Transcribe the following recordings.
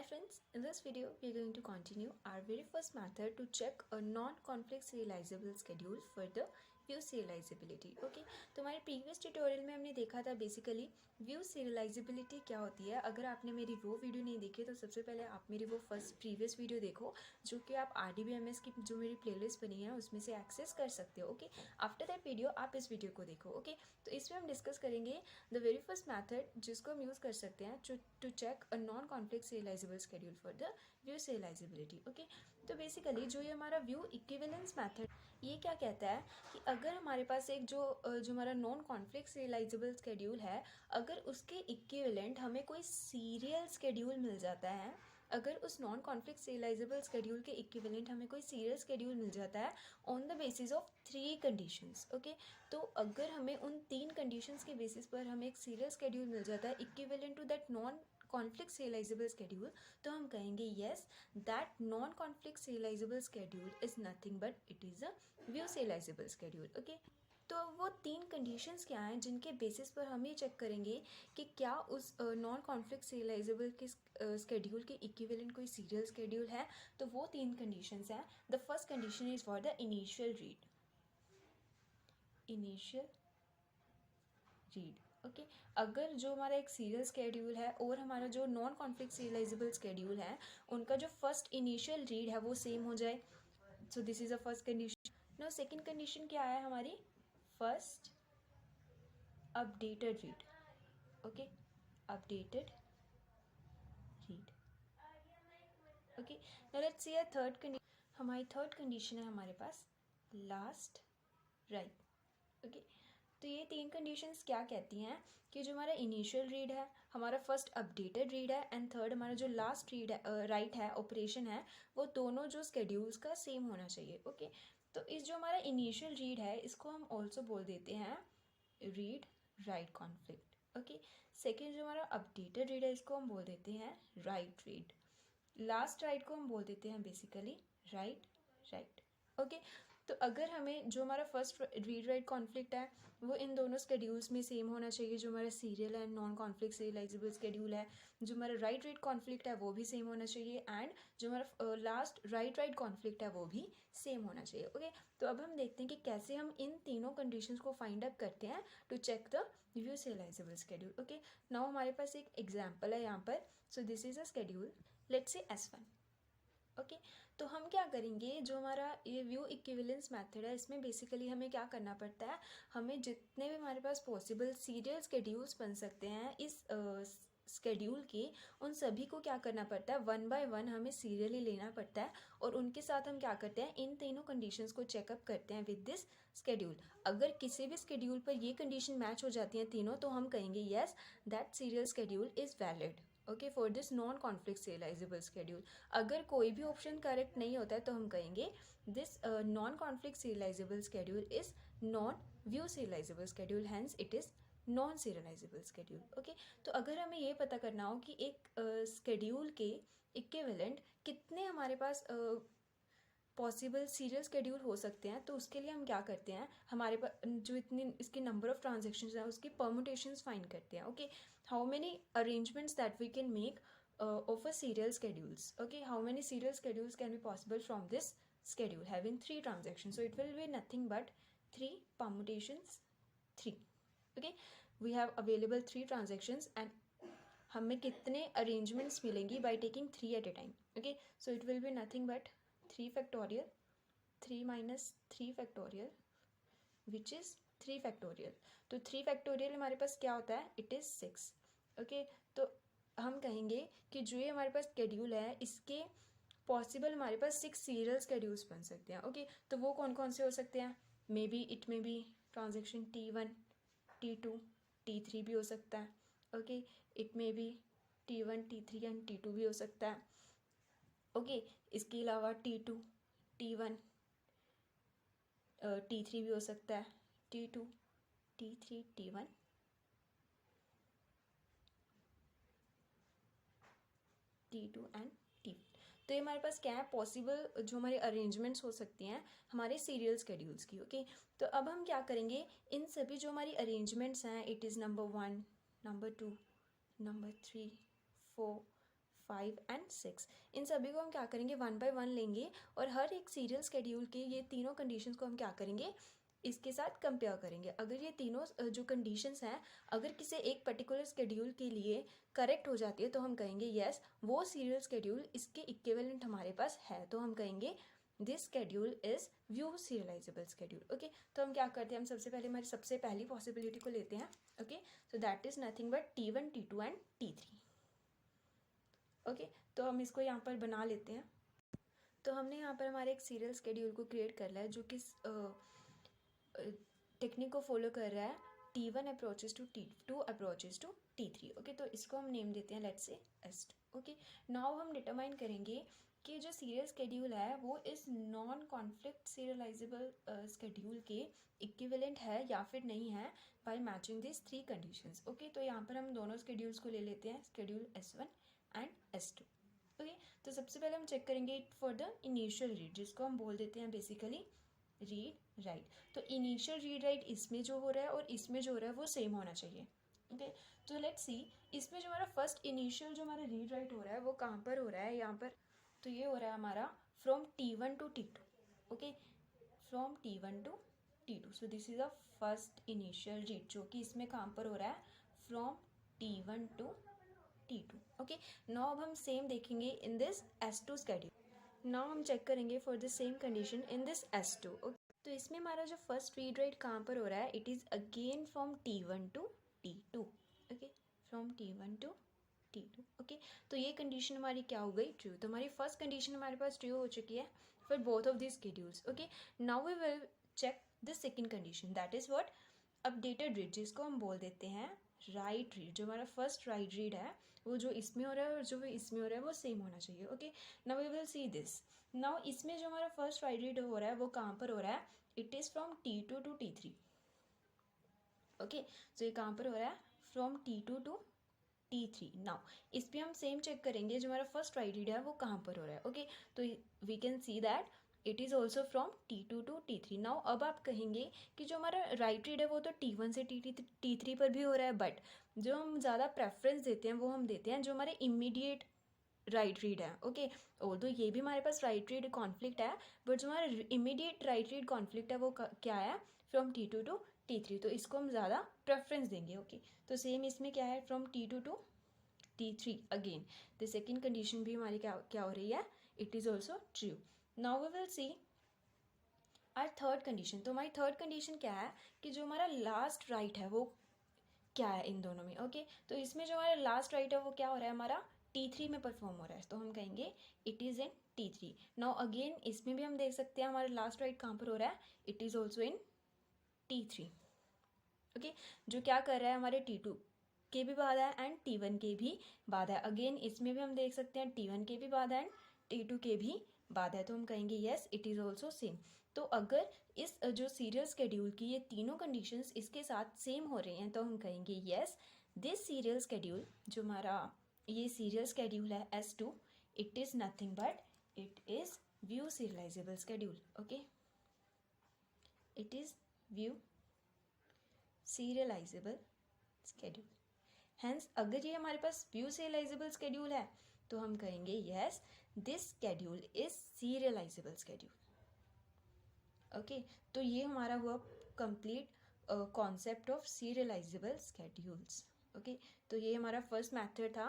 Hi friends, in this video we are going to continue our very first method to check a non-conflict serializable schedule for the view serializability. Okay, तो हमारे previous tutorial में हमने देखा था basically view serializability क्या होती है. अगर आपने मेरी वो वीडियो नहीं देखी तो सबसे पहले आप मेरी वो फर्स्ट प्रीवियस वीडियो देखो जो कि आप RDBMS की जो मेरी प्लेलिस्ट बनी है उसमें से एक्सेस कर सकते हो. ओके, आफ्टर दैट वीडियो आप इस वीडियो को देखो. ओके, तो इसमें हम डिस्कस करेंगे द वेरी फर्स्ट मैथड जिसको हम यूज़ कर सकते हैं to check a non conflict serializable schedule for the view serializability. Okay, तो बेसिकली जो ये हमारा व्यू इक्विवेलेंस मैथड ये क्या कहता है कि अगर हमारे पास एक जो हमारा नॉन कॉन्फ्लिक्ट serializable schedule है, अगर उसके इक्विवेलेंट हमें कोई सीरियल स्केड्यूल मिल जाता है, अगर उस नॉन कॉन्फ्लिक्ट serializable schedule के इक्विवेलेंट हमें कोई सीरियल स्केड्यूल मिल जाता है on the basis of 3 conditions. Okay, तो अगर हमें उन 3 कंडीशंस के बेसिस पर हमें एक सीरियल स्केड्यूल मिल जाता है equivalent to that non conflict serializable schedule, तो हम कहेंगे yes that non conflict serializable schedule is nothing but it is a view serializable schedule. Okay, तो वो 3 कंडीशंस क्या हैं जिनके बेसिस पर हम ये चेक करेंगे कि क्या उस नॉन कॉन्फ्लिक्ट serializable के स्केड्यूल के इक्विवेलेंट कोई सीरियल स्केड्यूल है. तो वो 3 कंडीशंस हैं. The first condition is for the initial read. Okay, अगर जो हमारा एक सीरियल स्केड्यूल है और हमारा जो नॉन कॉन्फ्लिक्ट serializable स्केड्यूल है उनका जो फर्स्ट इनिशियल रीड है वो सेम हो जाए. So this is a first condition. No, second condition क्या है हमारी? First updated read. Okay, updated read. Okay, now let's see a third condition. हमारी थर्ड कंडीशन है हमारे पास लास्ट राइट. ओके, तो ये 3 कंडीशंस क्या कहती हैं कि जो हमारा इनिशियल रीड है, हमारा फर्स्ट अपडेटेड रीड है एंड थर्ड हमारा जो लास्ट रीड है राइट है ऑपरेशन है, वो दोनों जो स्केड्यूल्स का सेम होना चाहिए. ओके, तो इस जो हमारा इनिशियल रीड है इसको हम ऑल्सो बोल देते हैं read write conflict. Okay, second जो हमारा अपडेटेड रीड है इसको हम बोल देते हैं राइट रीड. लास्ट राइट को हम बोल देते हैं बेसिकली राइट राइट. ओके, तो अगर हमें जो हमारा फर्स्ट रीड राइट कॉन्फ्लिक्ट है वो इन दोनों स्केड्यूल्स में सेम होना चाहिए, जो हमारा serial and non conflict serializable schedule है, जो हमारा राइट रीड कॉन्फ्लिक्ट है वो भी सेम होना चाहिए एंड जो हमारा लास्ट राइट राइट कॉन्फ्लिक्ट है वो भी सेम होना चाहिए. ओके, तो अब हम देखते हैं कि कैसे हम इन तीनों कंडीशंस को फाइंड आउट करते हैं to check the view serializable schedule. Okay, now हमारे पास एक एग्जाम्पल है यहाँ पर. So this is a schedule, let's say S1. Okay, तो हम क्या करेंगे, जो हमारा ये व्यू इक्विवेलेंस मेथड है इसमें बेसिकली हमें क्या करना पड़ता है, हमें जितने भी हमारे पास पॉसिबल सीरियल स्केड्यूल्स बन सकते हैं इस स्केड्यूल के, उन सभी को क्या करना पड़ता है, 1 बाय 1 हमें सीरियली लेना पड़ता है और उनके साथ हम क्या करते हैं, इन तीनों कंडीशंस को चेकअप करते हैं विद दिस स्केड्यूल. अगर किसी भी स्केड्यूल पर ये कंडीशन मैच हो जाती हैं तीनों, तो हम कहेंगे yes that serial schedule is valid. Okay, for this non conflict serializable schedule. अगर कोई भी ऑप्शन करेक्ट नहीं होता है तो हम कहेंगे this non conflict serializable schedule is non view serializable schedule, hence it is non serializable schedule. Okay, तो अगर हमें ये पता करना हो कि एक स्केड्यूल के इक्विवेलेंट कितने हमारे पास पॉसिबल सीरियल स्केड्यूल हो सकते हैं, तो उसके लिए हम क्या करते हैं, हमारे पास जो इतनी इसकी नंबर ऑफ ट्रांजेक्शन्स हैं उसकी परमुटेशंस फाइंड करते हैं. Okay, how many arrangements that we can make of a serial schedules. Okay, how many serial schedules can be possible from this schedule having 3 transactions? So it will be nothing but 3 permutations 3. Okay, we have available 3 transactions and हमें कितने arrangements मिलेंगी by taking 3 at a time. Okay, so it will be nothing but 3 factorial 3 minus 3 factorial which is 3 factorial. तो 3 factorial हमारे पास क्या होता है, it is 6. Okay, तो हम कहेंगे कि जो ये हमारे पास स्केड्यूल है इसके पॉसिबल हमारे पास 6 सीरियल स्केड्यूल्स बन सकते हैं. ओके, तो वो कौन कौन से हो सकते हैं, may be it may be transaction T1 T2 T3 भी हो सकता है. Okay, it may be T1 T3 and T2 भी हो सकता है. ओके, इसके अलावा T2 T1 T3 भी हो सकता है, T2 T3 T1 T2 and T. तो ये हमारे पास क्या है, पॉसिबल जो हमारे अरेंजमेंट्स हो सकती हैं हमारे सीरियल स्केड्यूल्स की. ओके, तो अब हम क्या करेंगे, इन सभी जो हमारी अरेंजमेंट्स हैं, it is number 1 number 2 number 3 4 5 and 6, इन सभी को हम क्या करेंगे, 1 बाय 1 लेंगे और हर एक सीरियल स्केड्यूल के ये तीनों कंडीशंस को हम क्या करेंगे, इसके साथ कंपेयर करेंगे। अगर ये तीनों जो कंडीशंस हैं अगर किसी एक पर्टिकुलर स्केड्यूल के लिए करेक्ट हो जाती है तो हम कहेंगे यस वो सीरियल स्केड्यूल इसके इक्विवेलेंट हमारे पास है, तो हम कहेंगे this schedule is view serialisable schedule. Okay, तो हम क्या करते हैं, हम सबसे पहले हमारी सबसे पहली पॉसिबिलिटी को लेते हैं। Okay, so that is nothing but T1, T2 and T3। Okay, तो हम इसको यहाँ पर बना लेते हैं। तो हमने यहाँ पर हमारे एक सीरियल स्केड्यूल को क्रिएट कर लिया है जो कि टेक्निक को फॉलो कर रहा है T1 approaches to T2 approaches to T3। Okay, तो इसको हम नेम देते हैं let's say S2। Okay, now हम डिटरमाइन करेंगे कि जो सीरियल स्केड्यूल है वो इस नॉन कॉन्फ्लिक्ट सीरियलाइजेबल स्केड्यूल के इक्विवेलेंट है या फिर नहीं है by matching this 3 conditions. Okay, तो यहाँ पर हम दोनों स्केड्यूल्स को ले लेते हैं, schedule S1 and S2। Okay, तो सबसे पहले हम चेक करेंगे फॉर द इनिशियल रीड, जिसको हम बोल देते हैं बेसिकली रीड राइट। तो इनिशियल रीड राइट इसमें जो हो रहा है और इसमें जो हो रहा है वो सेम होना चाहिए। ओके, तो लेट्स सी इसमें जो हमारा फर्स्ट इनिशियल जो हमारा रीड राइट हो रहा है वो कहाँ पर हो रहा है, यहाँ पर। तो ये हो रहा है हमारा from T1 to T2। Okay, from T1 to T2, so this is a first initial read जो कि इसमें कहाँ पर हो रहा है, from T1 to T2। Okay, now अब हम सेम देखेंगे in this S2 schedule. Now हम चेक करेंगे for the same condition in this S2। Okay, तो इसमें हमारा जो फर्स्ट रीड राइट कहाँ पर हो रहा है, it is again from T1 to T2। Okay, from T1 to T2। Okay, तो ये कंडीशन हमारी क्या हो गई, ट्रू। तो हमारी फर्स्ट कंडीशन हमारे पास ट्रू हो चुकी है for both of this schedules. Okay, now we will check the second condition, that is what, updated read, जिसको हम बोल देते हैं राइट रीड। जो हमारा फर्स्ट राइट रीड है वो जो इसमें हो रहा है और जो इसमें हो रहा है वो सेम होना चाहिए। Okay, now we will see this. Now इसमें जो हमारा फर्स्ट राइट रीड हो रहा है वो कहाँ पर हो रहा है, it is from T2 to T3। Okay, so ये कहाँ पर हो रहा है, from T2 to T3। Now इस पर हम सेम चेक करेंगे जो हमारा फर्स्ट राइट रीड है वो कहाँ पर हो रहा है। ओके, तो we can see that it is also from T2 to T3। Now अब आप कहेंगे कि जो हमारा राइट रीड है वो तो T1 से T3 पर भी हो रहा है, बट जो हम ज़्यादा प्रेफरेंस देते हैं वो हम देते हैं जो हमारे इमीडिएट राइट रीड है। ओके, ऑल्दो ये भी हमारे पास राइट रीड कॉन्फ्लिक्ट है, बट जो हमारा इमीडिएट राइट रीड कॉन्फ्लिक्ट है वो क्या है, फ्रॉम T2 टू T3, तो इसको हम ज़्यादा प्रेफरेंस देंगे। ओके, तो सेम इसमें क्या है, from T2 to T3 again the second condition भी हमारी क्या हो रही है, it is also true. Now we will see our third condition. तो हमारी थर्ड कंडीशन क्या है कि जो हमारा लास्ट राइट है वो क्या है इन दोनों में। ओके, तो इसमें जो हमारा लास्ट राइट है वो क्या हो रहा है, हमारा T3 में परफॉर्म हो रहा है, तो हम कहेंगे it is in T3। Now again इसमें भी हम देख सकते हैं हमारा लास्ट राइट कहाँ पर हो रहा है, it is also in T3। Okay, जो क्या कर रहा है, हमारे T2 के भी बाद है एंड T1 के भी बाद है। अगेन इसमें भी हम देख सकते हैं T1 के भी बाद है एंड T2 के भी बाद है, तो हम कहेंगे yes it is also same. तो अगर इस जो सीरियल स्केड्यूल की ये तीनों कंडीशंस इसके साथ सेम हो रही हैं तो हम कहेंगे येस दिस सीरियल स्केड्यूल, जो हमारा ये सीरियल स्केड्यूल है S2, it is nothing but it is view serialisable schedule. Okay, it is view serialisable schedule. Hence अगर ये हमारे पास व्यू सीरियलाइजेबल स्केड्यूल है तो हम कहेंगे yes this schedule is serializable schedule. Okay, तो ये हमारा हुआ complete concept of serializable schedules. Okay, तो ये हमारा फर्स्ट मेथड था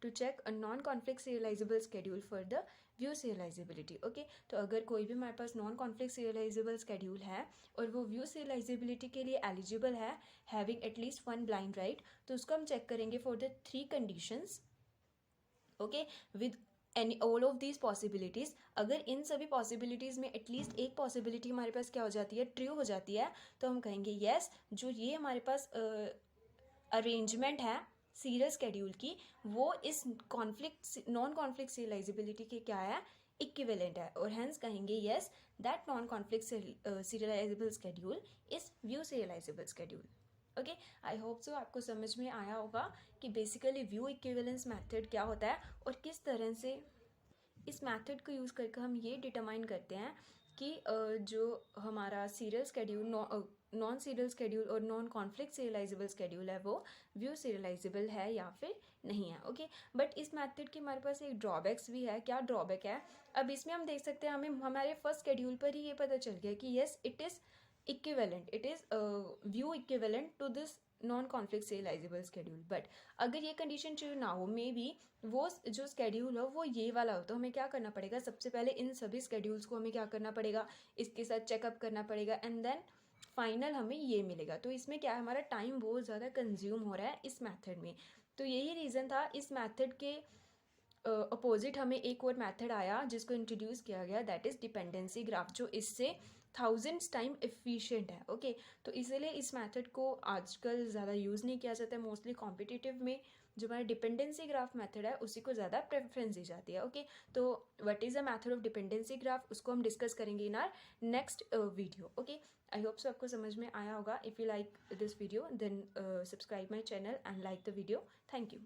to check a non conflict serializable schedule for the view serializability. Okay, तो अगर कोई भी हमारे पास नॉन कॉन्फ्लिक्ट सीरियलाइजेबल स्केड्यूल है और वो व्यू सीरियलाइजेबिलिटी के लिए एलिजिबल है हैविंग एटलीस्ट 1 ब्लाइंड राइट, तो उसको हम चेक करेंगे for the 3 conditions. Okay, with any all of these possibilities. अगर इन सभी पॉसिबिलिटीज़ में एटलीस्ट एक पॉसिबिलिटी हमारे पास क्या हो जाती है, ट्रू हो जाती है, तो हम कहेंगे येस जो ये हमारे पास अरेंजमेंट है सीरियल स्केड्यूल की वो इस कॉन्फ्लिक्ट नॉन कॉन्फ्लिक्ट सीरियलाइजेबिलिटी के क्या है, इक्विवेलेंट है, और हेंस कहेंगे yes that non conflict serializable schedule is view serialisable schedule. Okay, I hope so आपको समझ में आया होगा कि बेसिकली व्यू इक्विवेलेंस मेथड क्या होता है और किस तरह से इस मेथड को यूज़ करके हम ये डिटरमाइन करते हैं कि जो हमारा serial schedule non serial schedule और नॉन कॉन्फ्लिक्ट सीरियलाइजेबल स्केड्यूल है वो व्यू सीरियलाइजेबल है या फिर नहीं है, ओके। बट इस मेथड के हमारे पास एक ड्रॉबैक्स भी है। क्या ड्रॉबैक है? अब इसमें हम देख सकते हैं, हमें हमारे फर्स्ट शेड्यूल पर ही ये पता चल गया कि yes it is equivalent, it is view equivalent to this non conflict serializable schedule। But अगर ये कंडीशन ट्रू ना हो, मे बी वो जो स्केड्यूल हो वो ये वाला हो, तो हमें क्या करना पड़ेगा? सबसे पहले इन सभी स्केड्यूल्स को हमें क्या करना पड़ेगा? इसके साथ चेकअप करना पड़ेगा एंड देन फाइनल हमें ये मिलेगा। तो इसमें क्या है, हमारा टाइम बहुत ज़्यादा कंज्यूम हो रहा है इस मेथड में। तो यही रीज़न था। इस मेथड के अपोजिट हमें एक और मेथड आया जिसको इंट्रोड्यूस किया गया, दैट इज़ डिपेंडेंसी ग्राफ, जो इससे थाउजेंड्स टाइम एफिशिएंट है, ओके। तो इसीलिए इस मेथड को आजकल ज़्यादा यूज़ नहीं किया जाता है। मोस्टली कॉम्पिटिटिव में जो हमारा डिपेंडेंसी ग्राफ मेथड है उसी को ज़्यादा प्रेफरेंस दी जाती है, ओके। तो what is the method of dependency graph, उसको हम डिस्कस करेंगे in our next video, okay. I hope so आपको समझ में आया होगा। If you like this video then subscribe my channel and like the video. Thank you.